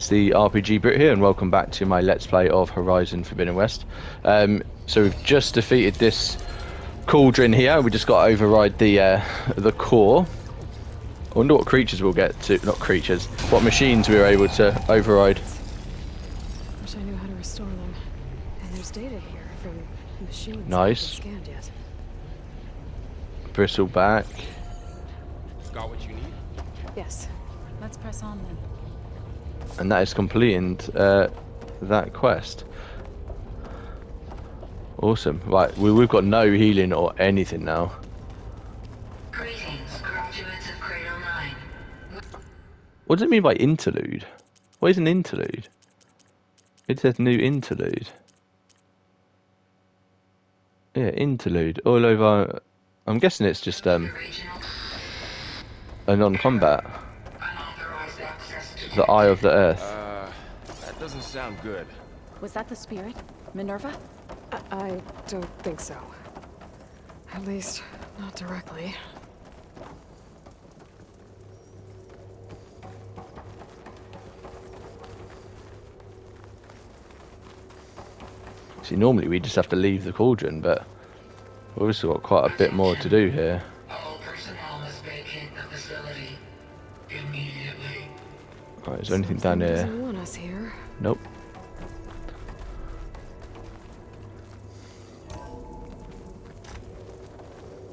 It's the RPG Brit here, and welcome back to my Let's Play of Horizon Forbidden West. So we've just defeated this cauldron here. We just got to override the core. I wonder what creatures we'll get to. Not creatures. What machines we were able to override. Wish I knew how to restore them. And there's data here from machines Nice. that haven't scanned yet. Bristleback. Got what you need? Yes. Let's press on then. And that is completing that quest. Awesome. Right, we've got no healing or anything now. Greetings, graduates of Cradle 9. What does it mean by interlude? What is an interlude? It says new interlude. Yeah, interlude. All over. I'm guessing it's just a non-combat. Unauthorized access to The Eye of the Earth. That doesn't sound good. Was that the spirit? Minerva? I don't think so. At least, not directly. See, normally we just have to leave the cauldron, but we've also got quite a bit more to do here. all personnel must vacate the facility immediately. Alright, is there anything down Something here? doesn't want us here. Nope.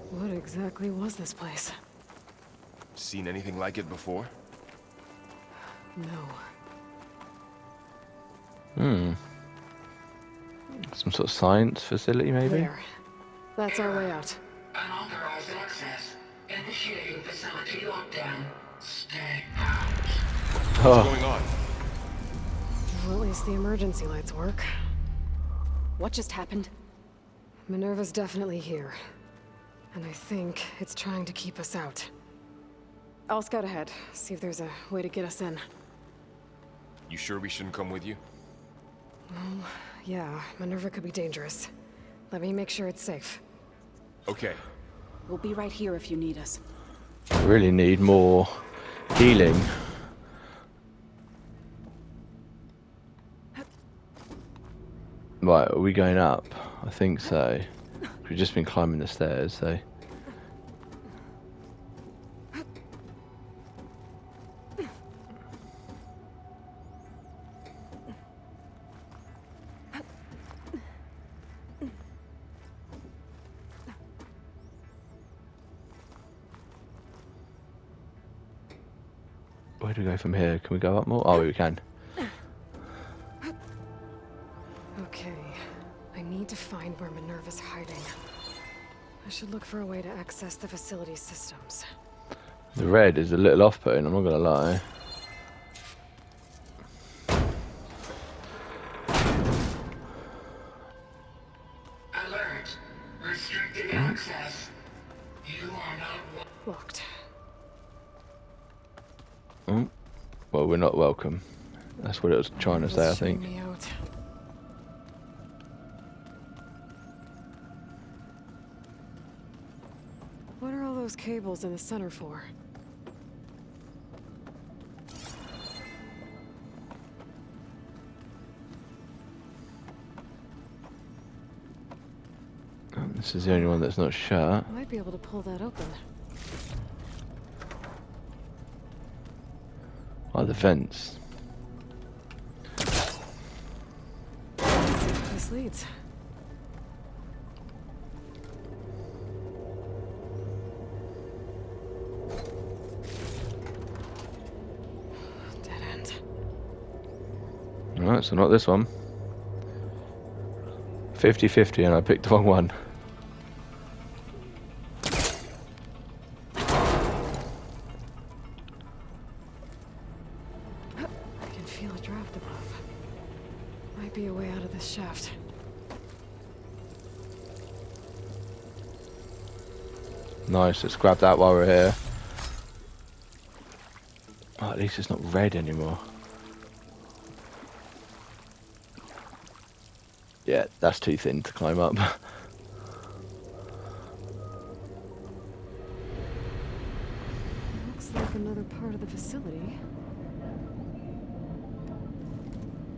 What exactly was this place? Seen anything like it before? No. Some sort of science facility, maybe? There. That's our way out. Unauthorized access. Initiating facility lockdown. Stay out. What's Oh, going on? Well, at least the emergency lights work. What just happened? Minerva's definitely here. And I think it's trying to keep us out. I'll scout ahead, see if there's a way to get us in. You sure we shouldn't come with you? Yeah, Minerva could be dangerous. Let me make sure it's safe. Okay. We'll be right here if you need us. I really need more healing. Right, are we going up? I think so. We've just been climbing the stairs, so. Where do we go from here? Can we go up more? Oh, we can. Okay, I need to find where Minerva's hiding. I should look for a way to access the facility's systems. The red is a little off-putting, I'm not gonna lie. Alert. Restricted access. You are not Locked. Oh, well, we're not welcome. That's what it was trying to say, I Minerva's shutting think. me out. What are all those cables in the center for? This is the only one that's not shut. I might be able to pull that open. Oh, the fence. This leads. Dead end. Alright, so not this one. 50-50 and I picked the wrong one. I can feel a draft above. Might be a way out of this shaft. Nice, let's grab that while we're here. Oh, at least it's not red anymore. Yeah, that's too thin to climb up. Looks like another part of the facility.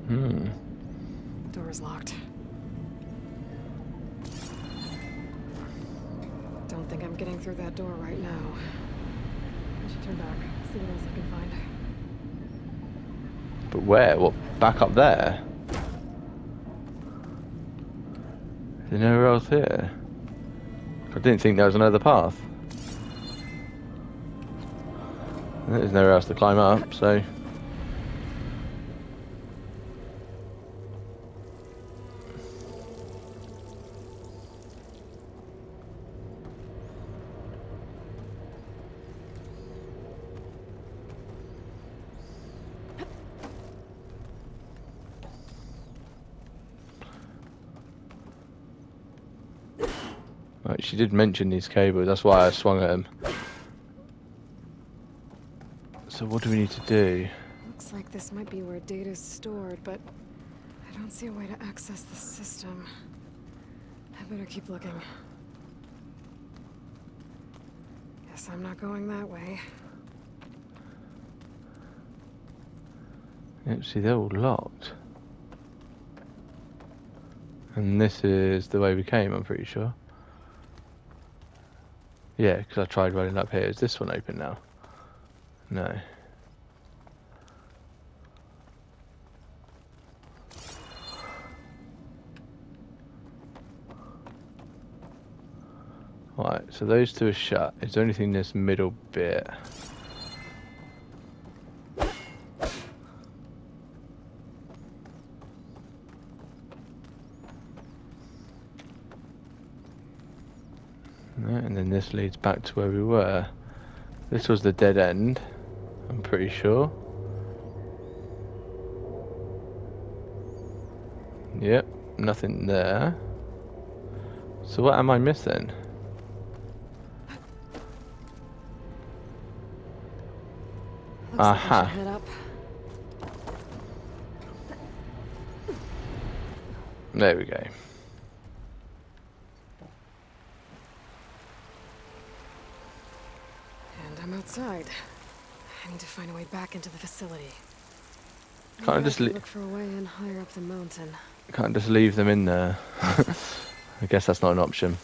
Door is locked. Don't think I'm getting through that door right now. I should turn back, see what else I can find. But where? What? Back up there? Is there nowhere else here? I didn't think there was another path. There's nowhere else to climb up, so... Right, she did mention these cables, that's why I swung at them. So what do we need to do? Looks like this might be where data's stored, but I don't see a way to access the system. I better keep looking. Guess I'm not going that way. Yep, see, they're all locked. And this is the way we came, I'm pretty sure. Yeah, because I tried running up here. Is this one open now? No. Right, so those two are shut. Is there anything in this middle bit? No, and then this leads back to where we were. This was the dead end, I'm pretty sure. Yep, nothing there. So what am I missing? Looks like I Aha. should head up. There we go. And I'm outside. I need to find a way back into the facility. Can't I Maybe just could look for a way in higher up the mountain. Can't just leave them in there. I guess that's not an option.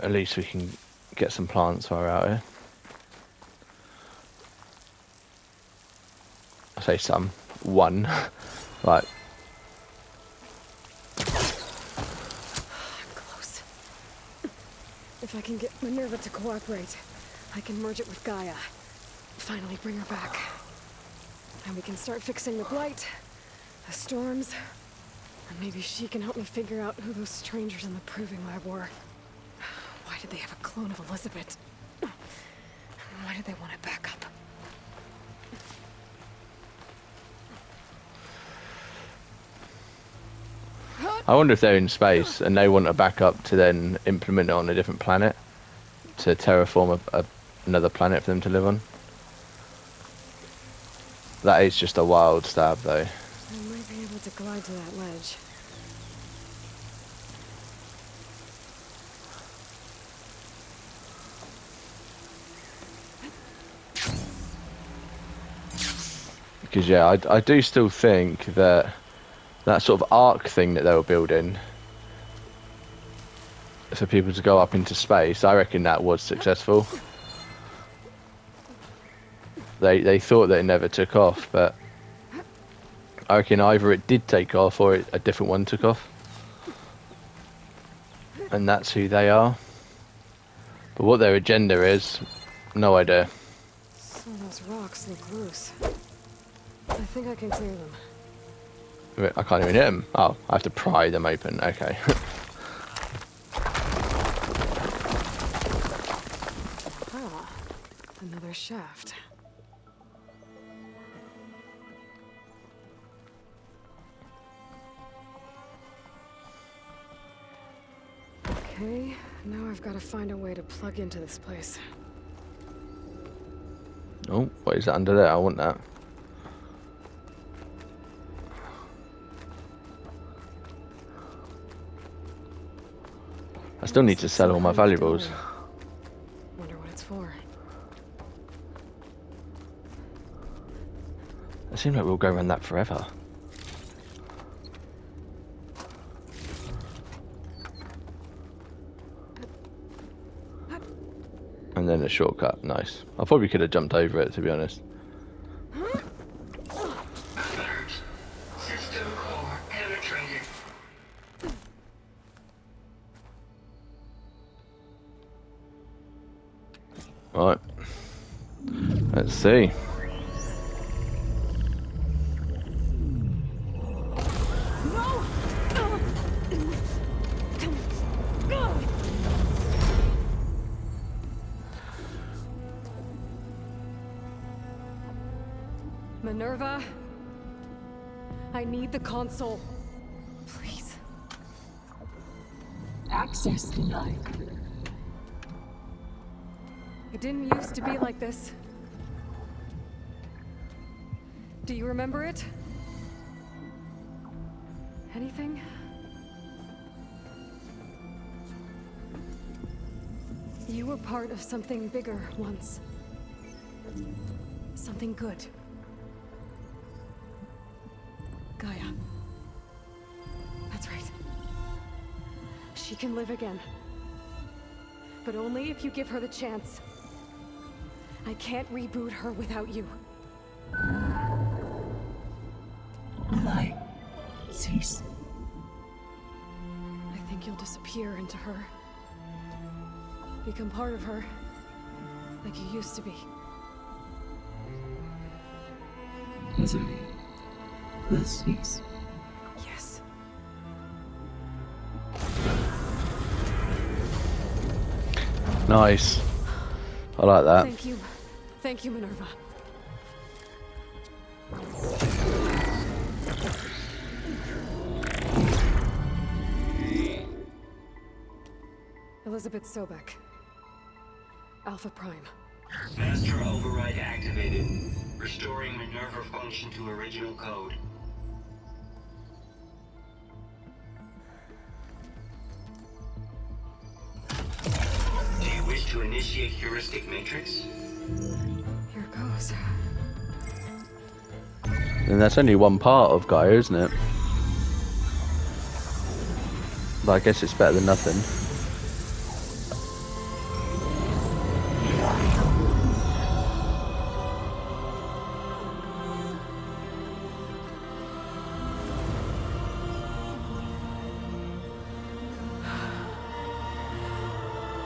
At least we can get some plants while we're out here. I say some. One. Right. I'm close. If I can get Minerva to cooperate, I can merge it with Gaia. Finally bring her back. And we can start fixing the blight, the storms, and maybe she can help me figure out who those strangers in the proving lab were. Why did they have a clone of Elizabeth? And why did they want it back up? I wonder if they're in space and they want a backup to then implement it on a different planet to terraform another planet for them to live on. That is just a wild stab, though. I might be able to glide to that ledge. Because yeah, I do still think that that sort of arc thing that they were building for people to go up into space, I reckon that was successful. They thought that it never took off, but I reckon either it did take off or a different one took off. And that's who they are. But what their agenda is, no idea. Some of those rocks look loose. I think I can clear them. I can't even hit them. Oh, I have to pry them open. Okay. Ah, another shaft. Okay, now I've got to find a way to plug into this place. Oh, what is that under there? I want that. I still need to sell all my valuables. Wonder what it's for. It seems like we'll go around that forever. And then a shortcut. Nice. I probably could have jumped over it, to be honest. Alert. System core penetrated. Right. Let's see. Minerva, I need the console. Please. Access denied. It didn't used to be like this. Do you remember it? Anything? You were part of something bigger once. Something good. Gaia. That's right. She can live again. But only if you give her the chance. I can't reboot her without you. Light. Cease. I think you'll disappear into her. Become part of her. Like you used to be. Misery. Will cease. Yes. Nice. I like that. Thank you. Thank you, Minerva. Elizabeth Sobek. Alpha Prime. Master override activated. Restoring Minerva function to original code. Do you wish to initiate heuristic matrix? Here goes. And that's only one part of Gaia, isn't it? But I guess it's better than nothing.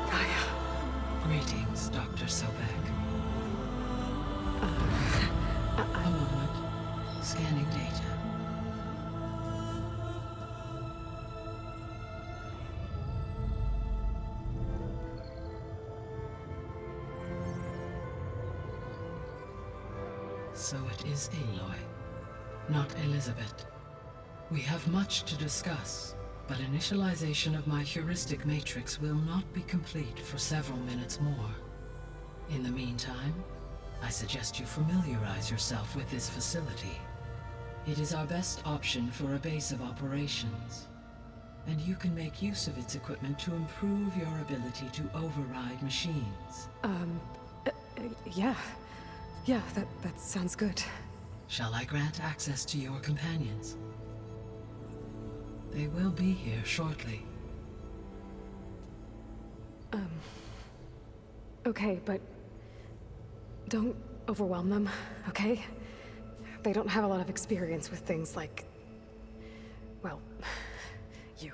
Gaia. Greetings, Dr. Sobek. A moment. Scanning data. So it is Aloy, not Elizabeth. We have much to discuss, but initialization of my heuristic matrix will not be complete for several minutes more. In the meantime, I suggest you familiarize yourself with this facility. It is our best option for a base of operations, and you can make use of its equipment to improve your ability to override machines. Yeah. Yeah, that sounds good. Shall I grant access to your companions? They will be here shortly. Okay, but don't overwhelm them, okay? They don't have a lot of experience with things like, well, you.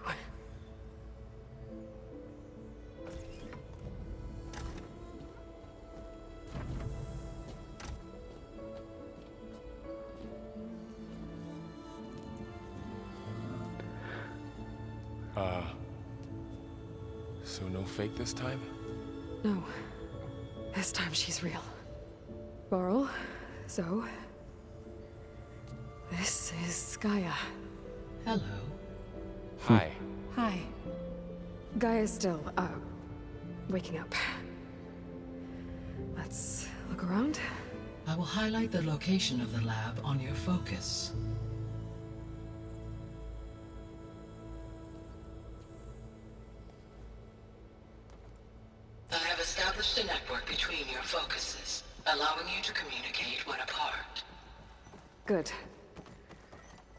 So no fake this time? No. This time she's real. Laurel, Zoe. This is Gaia. Hello. Hi. Hi. Gaia's still, waking up. Let's look around. I will highlight the location of the lab on your focus. I have established a network between your focuses, allowing you to communicate when apart. Good.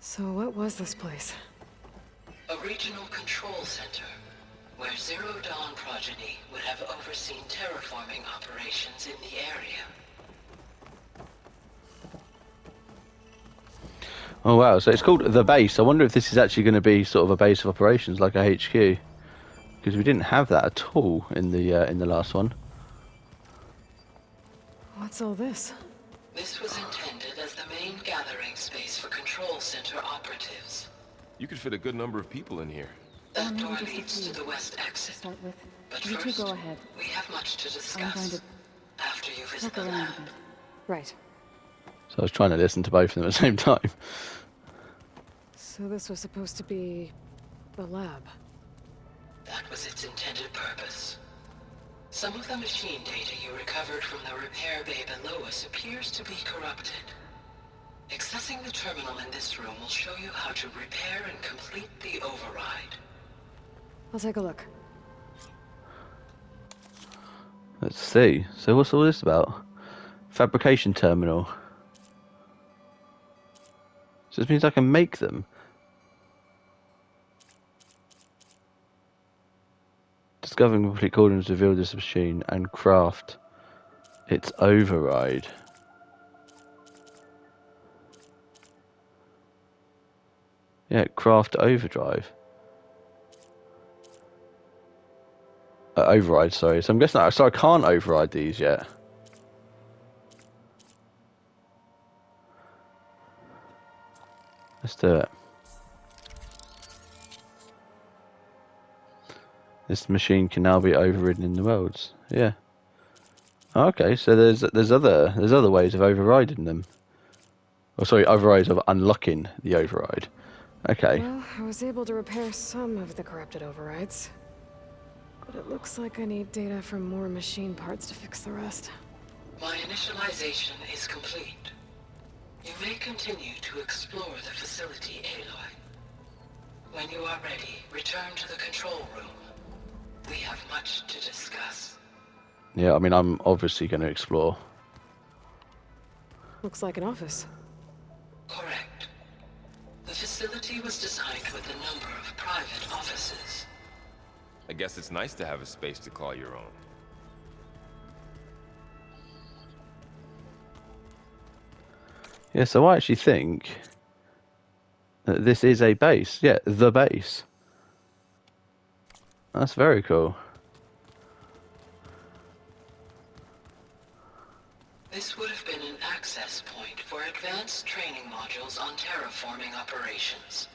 So what was this place? A regional control center. where Zero Dawn progeny would have overseen terraforming operations in the area. Oh wow, so it's called the base. I wonder if this is actually going to be sort of a base of operations, like a HQ, because we didn't have that at all in the last one. What's all this? This was intended as the main gathering space for Control Center operatives. You could fit a good number of people in here. That maybe door just a leads few. to the west exit. Start with. But You two first, go ahead. we have much to I'm discuss. going to After you visit look the around lab. a bit. Right. So I was trying to listen to both of them at the same time. So this was supposed to be the lab. That was its intended purpose. Some of the machine data you recovered from the repair bay below us appears to be corrupted. Accessing the terminal in this room will show you how to repair and complete the override. I'll take a look. Let's see. So what's all this about? Fabrication terminal. So this means I can make them. Discovering complete coordinates reveal this machine and craft its override. Yeah, craft overdrive. Override, sorry. So I'm guessing so I can't override these yet. Let's do it. This machine can now be overridden in the worlds. Yeah. Okay, so there's other ways of overriding them. Oh, sorry, overrides of unlocking the override. Okay. Well, I was able to repair some of the corrupted overrides. But it looks like I need data from more machine parts to fix the rest. My initialization is complete. You may continue to explore the facility, Aloy. When you are ready, return to the control room. We have much to discuss. Yeah, I mean, I'm obviously going to explore. Looks like an office. Correct. The facility was designed with a number of private offices. I guess it's nice to have a space to call your own. Yeah, so I actually think that this is a base. Yeah, the base. That's very cool. This would have been an access point for advanced training modules on terraforming operations.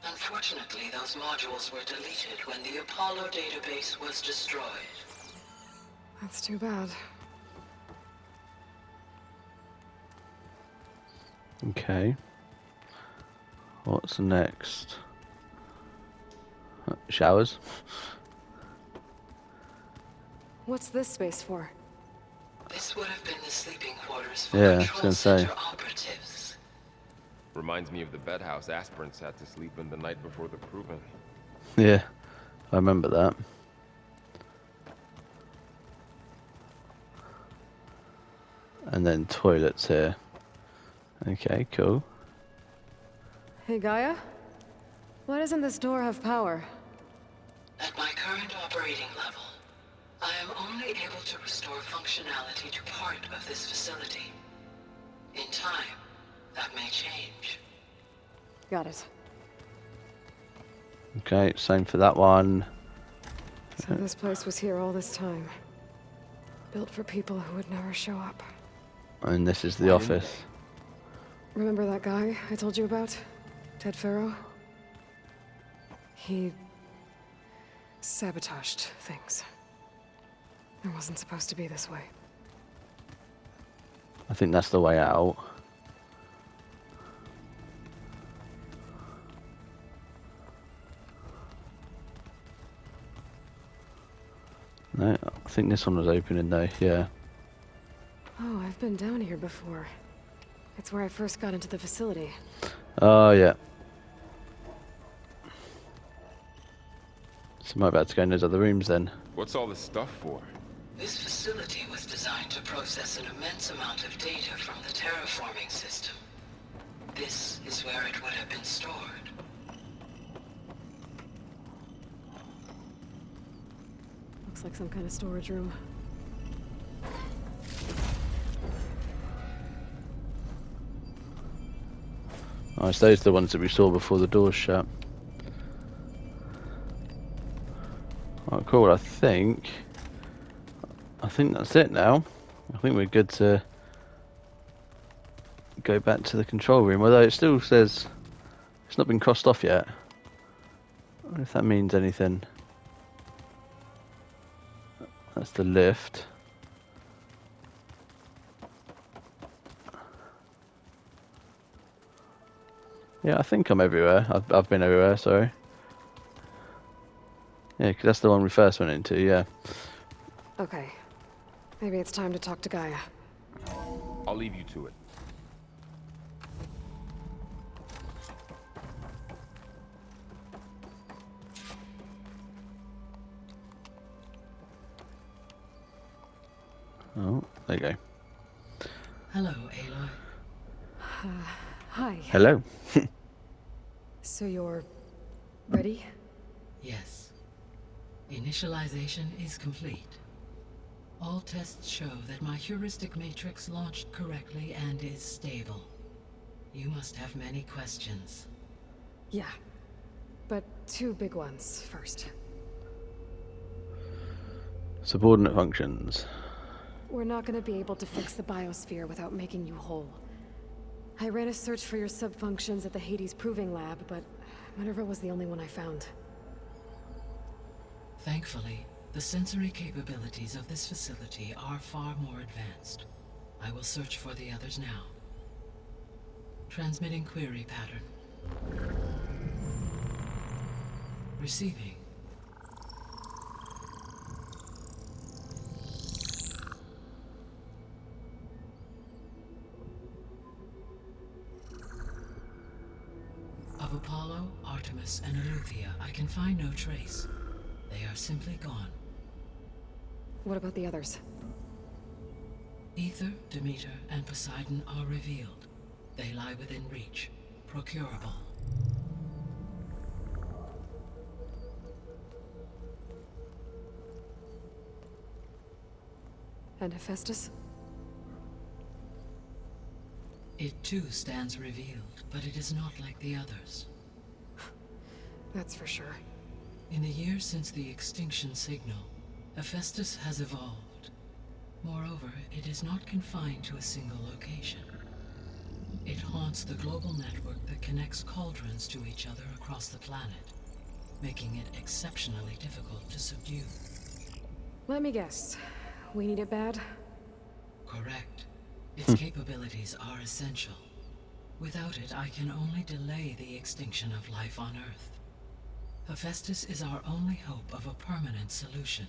Unfortunately, those modules were deleted when the Apollo database was destroyed. That's too bad. Okay. What's next? Showers. What's this space for? This would have been the sleeping quarters for Yeah, I was Control gonna say. Center operatives. Reminds me of the bedhouse aspirants had to sleep in the night before the proving. Yeah, I remember that. And then toilets here. Okay, cool. Hey, Gaia? Why doesn't this door have power? At my current operating level, I am only able to restore functionality to part of this facility. In time, that may change. Got it. Okay, same for that one. So this place was here all this time. Built for people who would never show up. And this is the office. Remember that guy I told you about? Ted Farrow? He sabotaged things. It wasn't supposed to be this way. I think that's the way out. No, I think this one was opening though, yeah. Oh, I've been down here before. It's where I first got into the facility. Oh, yeah. So am I about to go in those other rooms then? What's all this stuff for? This facility was designed to process an immense amount of data from the terraforming system. This is where it would have been stored. Looks like some kind of storage room. Nice, those are the ones that we saw before the doors shut. Oh, cool. I think that's it now. I think we're good to go back to the control room, although it still says it's not been crossed off yet. I wonder if that means anything. That's the lift. Yeah, I think I'm everywhere. I've been everywhere, sorry. Yeah, 'cause that's the one we first went into, yeah. Okay. Maybe it's time to talk to Gaia. I'll leave you to it. Oh, there you go. Hello, Aloy. Hi. Hello. So you're... ready? Yes. Initialization is complete. All tests show that my heuristic matrix launched correctly and is stable. You must have many questions. Yeah. But two big ones first. Subordinate functions. We're not gonna be able to fix the biosphere without making you whole. I ran a search for your subfunctions at the Hades Proving Lab, but Minerva was the only one I found. Thankfully, the sensory capabilities of this facility are far more advanced. I will search for the others now. Transmitting query pattern. Receiving. Of Apollo, Artemis, and Eleuthia, I can find no trace. They are simply gone. What about the others? Ether, Demeter, and Poseidon are revealed. They lie within reach, procurable. And Hephaestus? It too stands revealed, but it is not like the others. That's for sure. In the years since the extinction signal, Hephaestus has evolved. Moreover, it is not confined to a single location. It haunts the global network that connects cauldrons to each other across the planet, making it exceptionally difficult to subdue. Let me guess. We need it bad? Correct. Its capabilities are essential. Without it, I can only delay the extinction of life on Earth. Hephaestus is our only hope of a permanent solution.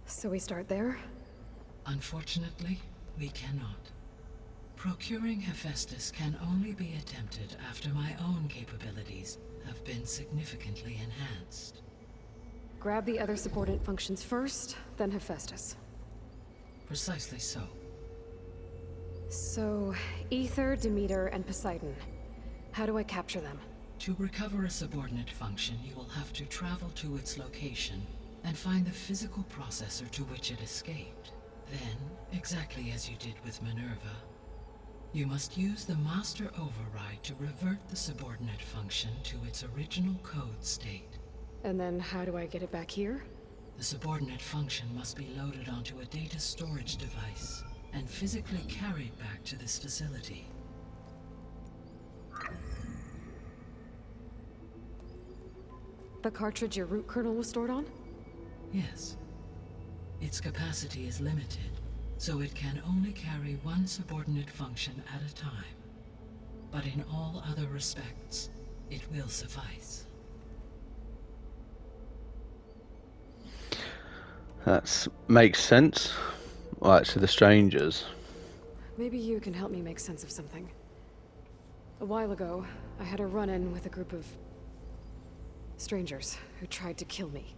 So we start there? Unfortunately, we cannot. Procuring Hephaestus can only be attempted after my own capabilities have been significantly enhanced. Grab the other subordinate functions first, then Hephaestus. Precisely so. So, Ether, Demeter, and Poseidon. How do I capture them? To recover a subordinate function, you will have to travel to its location and find the physical processor to which it escaped. Then, exactly as you did with Minerva, you must use the master override to revert the subordinate function to its original code state. And then how do I get it back here? The subordinate function must be loaded onto a data storage device and physically carried back to this facility. The cartridge your root kernel was stored on? Yes. Its capacity is limited, so it can only carry one subordinate function at a time. But in all other respects, it will suffice. That makes sense. Right, so the strangers. Maybe you can help me make sense of something. A while ago, I had a run-in with a group of strangers who tried to kill me.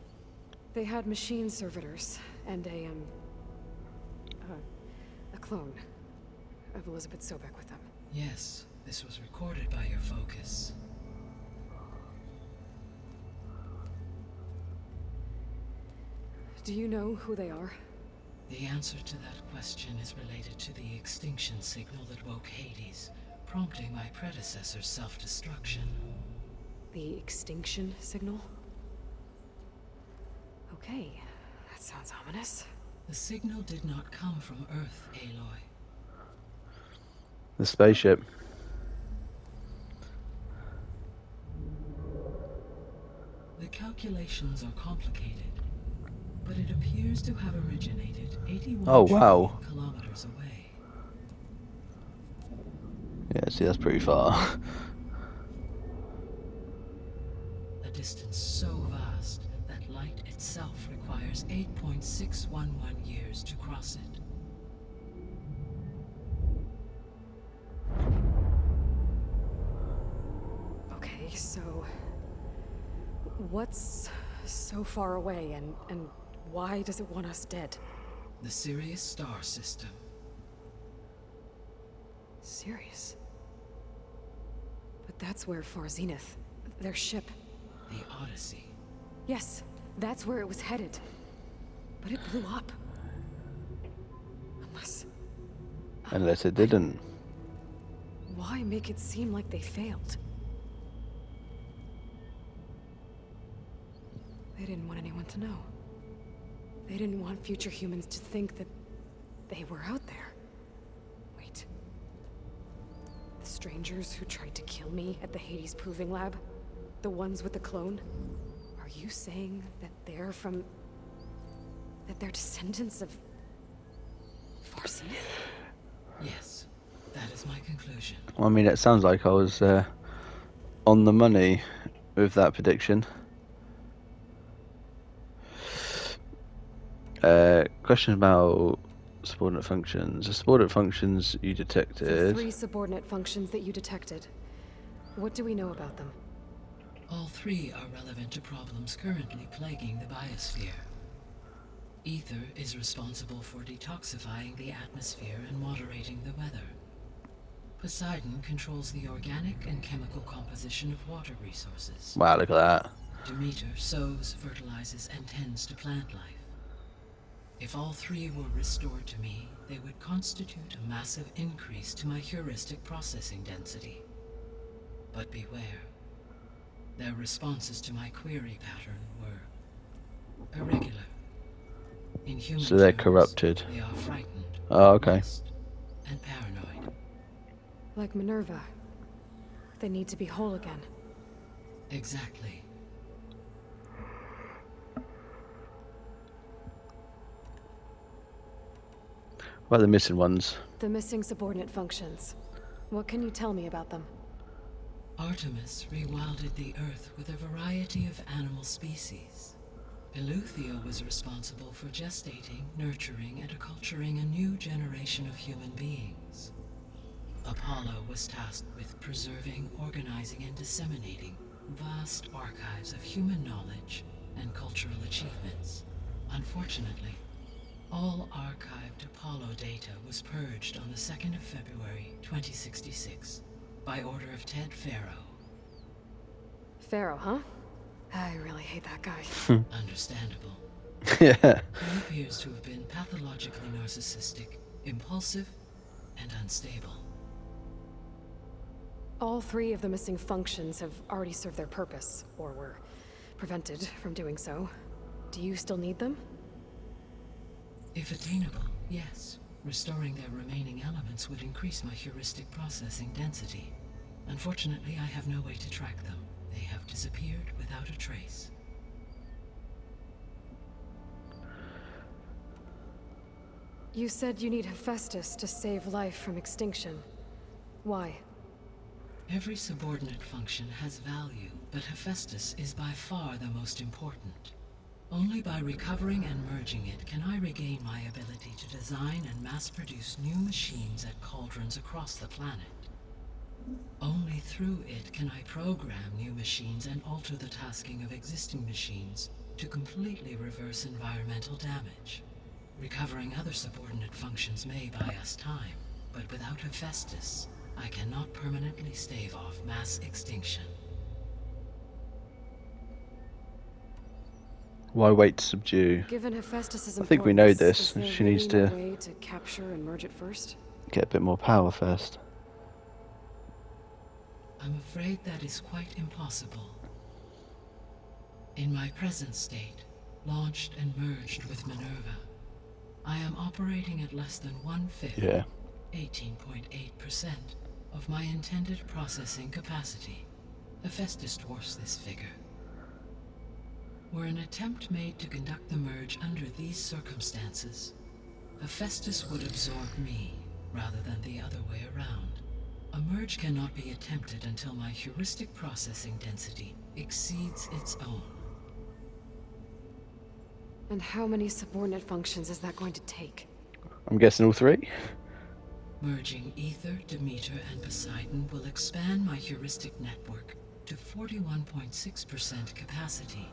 They had machine servitors and a clone of Elizabeth Sobek with them. Yes, this was recorded by your focus. Do you know who they are? The answer to that question is related to the extinction signal that woke Hades, prompting my predecessor's self-destruction. The extinction signal? Okay, that sounds ominous. The signal did not come from Earth, Aloy. The spaceship. The calculations are complicated, but it appears to have originated 81 Oh, wow. trillion kilometers away. Yeah, see, that's pretty far. A distance so vast that light itself requires 8.611 years to cross it. Okay, so... what's so far away, and why does it want us dead? The Sirius star system. Sirius? But that's where Far Zenith, their ship... The Odyssey. Yes, that's where it was headed. But it blew up. Unless it didn't. Why make it seem like they failed? They didn't want anyone to know. They didn't want future humans to think that they were out there. Wait. The strangers who tried to kill me at the Hades Proving Lab? The ones with the clone? Are you saying that they're from... that they're descendants of... Far Zenith? Yes, that is my conclusion. I mean, it sounds like I was on the money with that prediction. Question about subordinate functions. The subordinate functions you The detected. 3 subordinate functions that you detected. What do we know about them? All 3 are relevant to problems currently plaguing the biosphere. Ether is responsible for detoxifying the atmosphere and moderating the weather. Poseidon controls the organic and chemical composition of water resources. Wow, look at that. Demeter sows, fertilizes, and tends to plant life. If all 3 were restored to me, they would constitute a massive increase to my heuristic processing density. But beware. Their responses to my query pattern were irregular. In human So they're terms, corrupted. They are frightened, Oh, okay. lost, and paranoid. Like Minerva. They need to be whole again. Exactly. What are the missing ones? The missing subordinate functions. What can you tell me about them? Artemis rewilded the Earth with a variety of animal species. Eleuthia was responsible for gestating, nurturing, and acculturating a new generation of human beings. Apollo was tasked with preserving, organizing, and disseminating vast archives of human knowledge and cultural achievements. Unfortunately, all archived Apollo data was purged on the 2nd of February, 2066, by order of Ted Faro. Pharaoh, huh? I really hate that guy. Understandable. Yeah. He appears to have been pathologically narcissistic, impulsive, and unstable. All 3 of the missing functions have already served their purpose, or were prevented from doing so. Do you still need them? If attainable, yes. Restoring their remaining elements would increase my heuristic processing density. Unfortunately, I have no way to track them. They have disappeared without a trace. You said you need Hephaestus to save life from extinction. Why? Every subordinate function has value, but Hephaestus is by far the most important. Only by recovering and merging it can I regain my ability to design and mass-produce new machines at cauldrons across the planet. Only through it can I program new machines and alter the tasking of existing machines to completely reverse environmental damage. Recovering other subordinate functions may buy us time, but without Hephaestus, I cannot permanently stave off mass extinction. Why wait to subdue? Given Hephaestus's I think we know importance, this. is there She needs really no to way to capture and merge it first? get a bit more power first. I'm afraid that is quite impossible. In my present state, launched and merged with Minerva, I am operating at less than 1/5, Yeah. 18.8% of my intended processing capacity. Hephaestus dwarfs this figure. Were an attempt made to conduct the merge under these circumstances, Hephaestus would absorb me rather than the other way around. A merge cannot be attempted until my heuristic processing density exceeds its own. And how many subordinate functions is that going to take? I'm guessing all three. Merging Ether, Demeter, and Poseidon will expand my heuristic network to 41.6% capacity,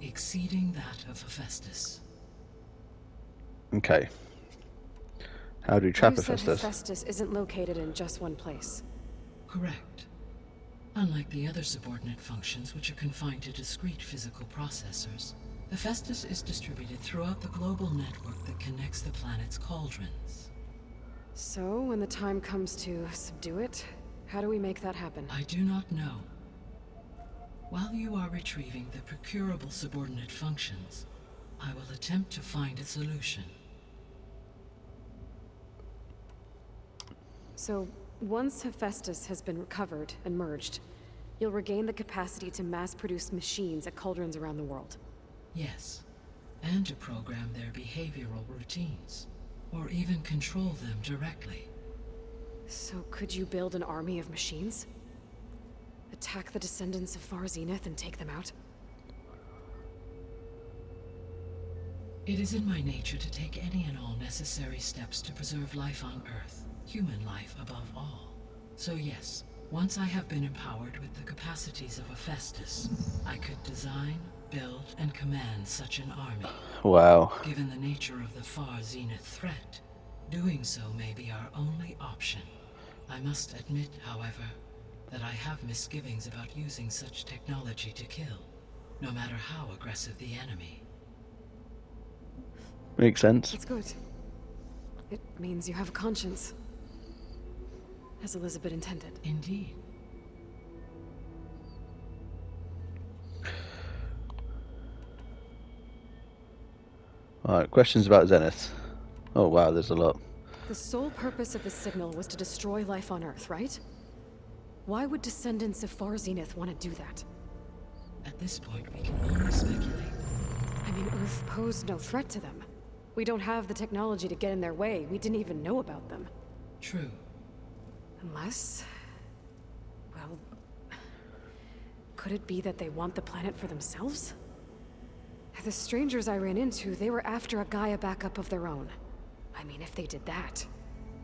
exceeding that of Hephaestus. Okay. How do we trap You said Hephaestus? Hephaestus isn't located in just one place. Correct. Unlike the other subordinate functions, which are confined to discrete physical processors, Hephaestus is distributed throughout the global network that connects the planet's cauldrons. So, when the time comes to subdue it, how do we make that happen? I do not know. While you are retrieving the procurable subordinate functions, I will attempt to find a solution. So, once Hephaestus has been recovered and merged, you'll regain the capacity to mass-produce machines at cauldrons around the world. Yes, and to program their behavioral routines, or even control them directly. So could you build an army of machines? Attack the descendants of Far Zenith and take them out? It is in my nature to take any and all necessary steps to preserve life on Earth, human life above all. So yes, once I have been empowered with the capacities of Hephaestus, I could design, build, and command such an army. Wow. Given the nature of the Far Zenith threat, doing so may be our only option. I must admit, however, that I have misgivings about using such technology to kill, no matter how aggressive the enemy. Makes sense. That's good. It means you have a conscience. As Elizabeth intended. Indeed. Alright, questions about Zenith. Oh wow, there's a lot. The sole purpose of the signal was to destroy life on Earth, right? Why would descendants of Far Zenith want to do that? At this point, we can only speculate. I mean, Earth posed no threat to them. We don't have the technology to get in their way. We didn't even know about them. True. Unless... well... could it be that they want the planet for themselves? The strangers I ran into, they were after a Gaia backup of their own. I mean, if they did that...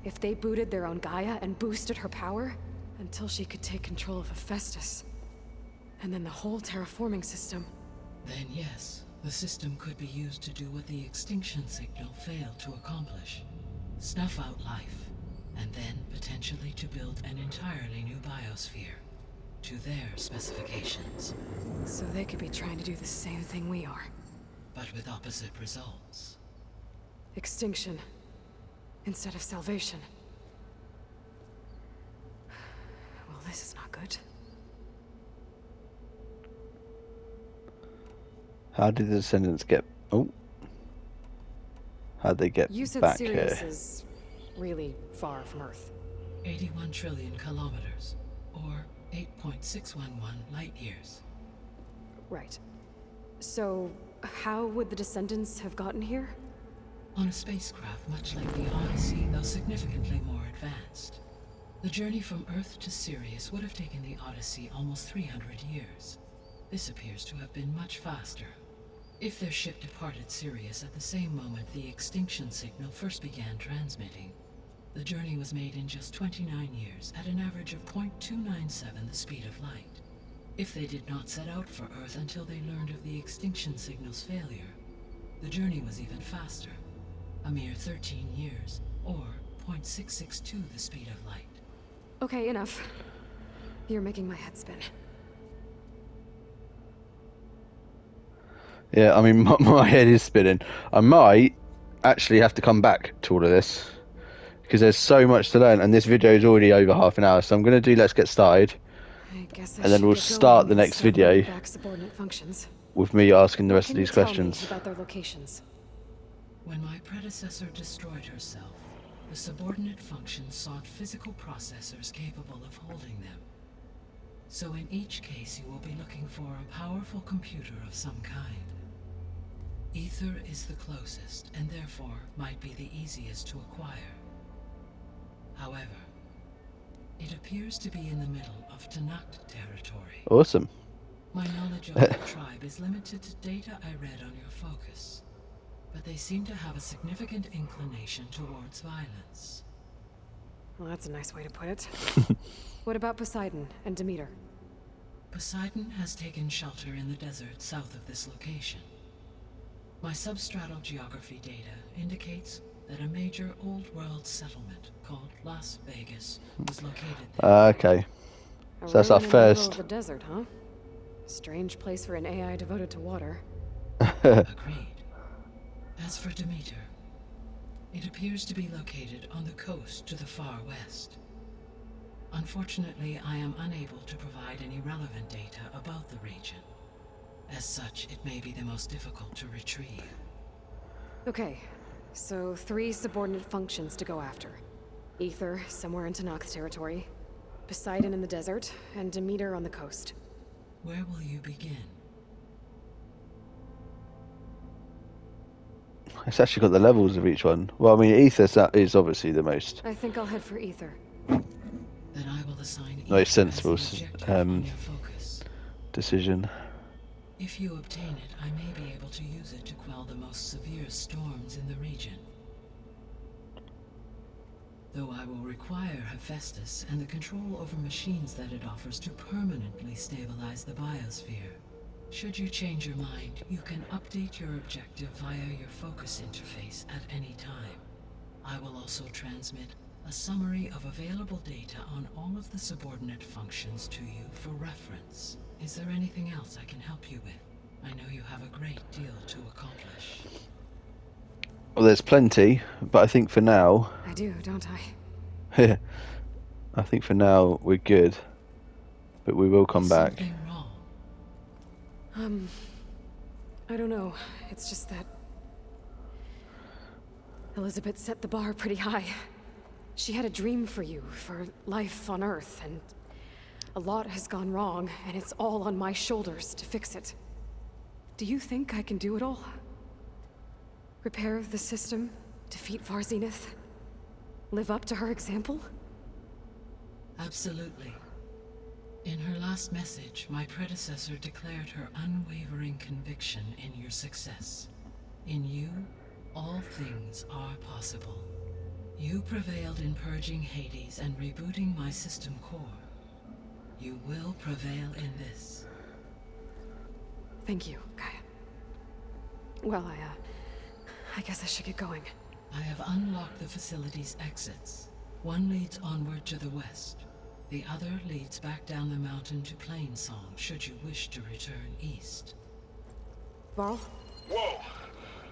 if they booted their own Gaia and boosted her power... until she could take control of Hephaestus. And then the whole terraforming system. Then yes, the system could be used to do what the extinction signal failed to accomplish. Snuff out life, and then potentially to build an entirely new biosphere, to their specifications. So they could be trying to do the same thing we are. But with opposite results. Extinction. Instead of salvation. Well, this is not good. How did the descendants get... oh. How'd they get You said back Sirius here? is really far from Earth. 81 trillion kilometers, or 8.611 light years. Right. So, how would the descendants have gotten here? On a spacecraft much like the Odyssey, though significantly more advanced. The journey from Earth to Sirius would have taken the Odyssey almost 300 years. This appears to have been much faster. If their ship departed Sirius at the same moment the extinction signal first began transmitting, the journey was made in just 29 years at an average of 0.297 the speed of light. If they did not set out for Earth until they learned of the extinction signal's failure, the journey was even faster, a mere 13 years, or 0.662 the speed of light. Okay, enough. You're making my head spin. Yeah, I mean, my head is spinning. I might actually have to come back to all of this because there's so much to learn, and this video is already over half an hour. So I'm going to do Let's Get Started, I guess I and then should we'll get start going the and next start learning video back subordinate functions. with me asking the What rest of can you these tell questions. me about their locations? When my predecessor destroyed herself, the subordinate functions sought physical processors capable of holding them. So in each case you will be looking for a powerful computer of some kind. Ether is the closest, and therefore might be the easiest to acquire. However, it appears to be in the middle of Tanakh territory. Awesome. My knowledge of the tribe is limited to data I read on your focus, but they seem to have a significant inclination towards violence. Well, that's a nice way to put it. What about Poseidon and Demeter? Poseidon has taken shelter in the desert south of this location. My substratal geography data indicates that a major old-world settlement called Las Vegas was located there. Okay. A So that's our ruin in the middle first. of the desert, huh? Strange place for an AI devoted to water. Agreed. As for Demeter, it appears to be located on the coast to the far west. Unfortunately, I am unable to provide any relevant data about the region. As such, it may be the most difficult to retrieve. Okay, so 3 subordinate functions to go after. Ether, somewhere in Tanakh territory. Poseidon in the desert, and Demeter on the coast. Where will you begin? It's actually got the levels of each one. Well, I mean, Ether is obviously the most I think I'll head for Ether. Then I will assign most Ether as sensible the objective on your focus. decision. If you obtain it, I may be able to use it to quell the most severe storms in the region. Though I will require Hephaestus and the control over machines that it offers to permanently stabilize the biosphere. Should you change your mind, you can update your objective via your focus interface at any time. I will also transmit a summary of available data on all of the subordinate functions to you for reference. Is there anything else I can help you with? I know you have a great deal to accomplish. Well, there's plenty, but I think for now, I do, don't I? I think for now we're good. But we will come Is back. something wrong? I don't know. It's just that Elizabeth set the bar pretty high. She had a dream for you, for life on Earth, and a lot has gone wrong, and it's all on my shoulders to fix it. Do you think I can do it all? Repair the system, defeat Varzenith, live up to her example? Absolutely. In her last message, my predecessor declared her unwavering conviction in your success. In you, all things are possible. You prevailed in purging Hades and rebooting my system core. You will prevail in this. Thank you, Gaia. Well, I guess I should get going. I have unlocked the facility's exits. One leads onward to the west. The other leads back down the mountain to Plainsong, should you wish to return east. Varl? Whoa!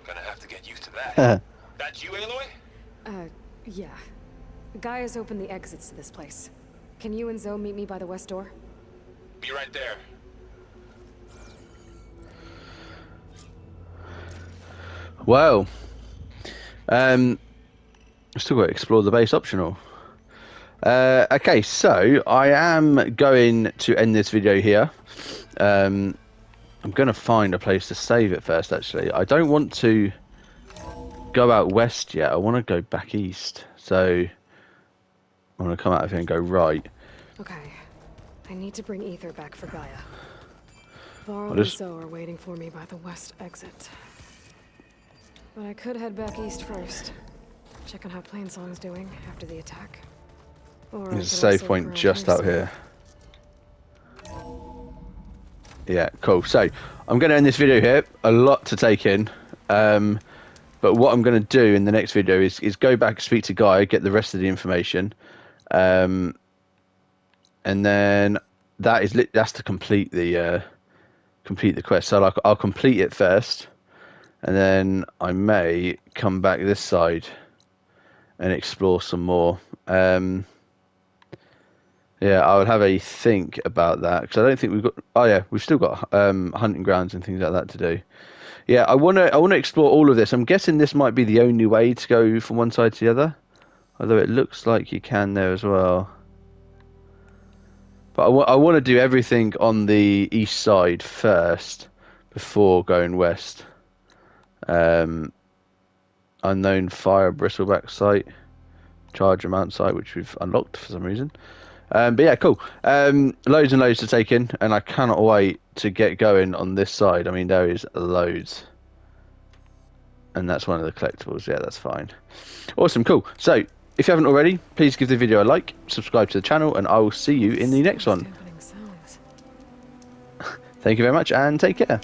Gonna have to get used to that. That's you, Aloy? Yeah. Gaia's opened the exits to this place. Can you and Zoe meet me by the west door? Be right there. Well, still got to explore the base optional. Okay, so I am going to end this video here. I'm going to find a place to save it first, actually. I don't want to go out west yet. I want to go back east. So I want to come out of here and go right. Okay. I need to bring Ether back for Gaia. Varl I'll just- and Zoe are waiting for me by the west exit. But I could head back east first. Check on how Plainsong's doing after the attack. Or I There's a could save also point look just around out here. Yeah, cool. So I'm going to end this video here. A lot to take in. But what I'm going to do in the next video is go back, speak to Gaia, get the rest of the information. And then that's to complete the complete the quest. So like I'll complete it first, and then I may come back this side and explore some more. Yeah, I would have a think about that, because I don't think we've got. Oh yeah, we've still got hunting grounds and things like that to do. Yeah, I wanna explore all of this. I'm guessing this might be the only way to go from one side to the other, although it looks like you can there as well. But I want to do everything on the east side first before going west. Unknown fire bristleback site, charger mount site, which we've unlocked for some reason. But yeah, cool. Loads and loads to take in, and I cannot wait to get going on this side. I mean, there is loads. And that's one of the collectibles. Yeah, that's fine. Awesome, cool. So, if you haven't already, please give the video a like, subscribe to the channel, and I will see you in the next one. Thank you very much, and take care.